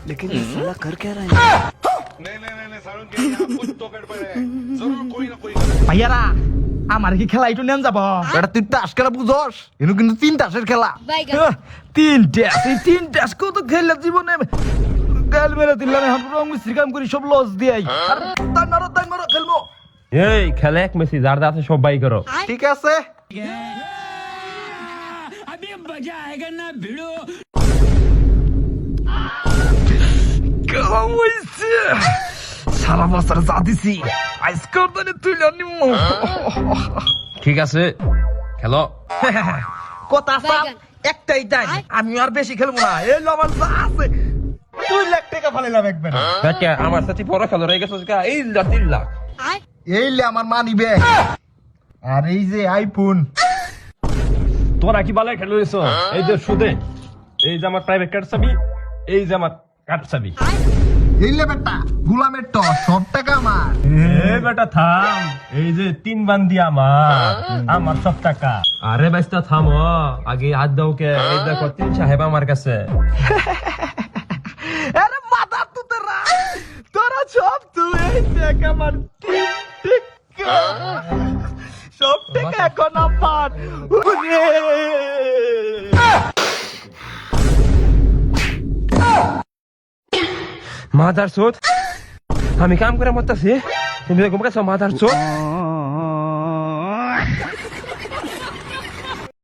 लेकिन ये साला कर क्या रहा है? नहीं सारुण के यहाँ कुछ तो गड़बड़ है जरूर कोई ना कोई ভাইয়ারা আমার কি খেলা একটু নেন যাব এটা তুই তাস খেলা বুঝস এনু কিন্তু 3 তাসের খেলা তিনটা এই তিনটা কত খেললে জীবনে গাল মেরে দিলাম এখন রং মিস্ত্রি কাম করি সব লস দিয়াই আর তাই মারো খেলবো এই খেলে এক মেসি যার আছে সবাই করো ঠিক আছে কামাইছে সারা বছর যা দিছি আজকাল তো তুইলা নিমো ঠিক আছে খেলো কথা সাপ একটাই টাইম আমি আর বেশি খেলবো না এই লো আমার যা আছে 2 লাখ টাকা ফালাইলাম একবার দেখে আমার সাথে বড় খেলো রয়ে গেছে এই 3 লাখ এই লে আমার মানি ব্যাগ আর এই যে আইফোন তোরা কি বালে খেলো এসো এই যে সুদে এই যে আমার প্রাইভেট কার্ড চাবি এই যে আমার কার্ড চাবি এই লে বেটা গুলামের তো সব টাকা আমার এই বেটা থাম এই যে 3 বান্দি আমার সব টাকা আরে বাইস্তা থামো আগে হাত দাও কে এই দেখো 3 সাহেব আমার কাছে আরে মাথা তোরা সব তুই এই দেখ আমার টিকা সব টাকা এখন আমার মাদার চোদ আমি কাম করে মরতাছি তুমি দেখো মাদার চোদ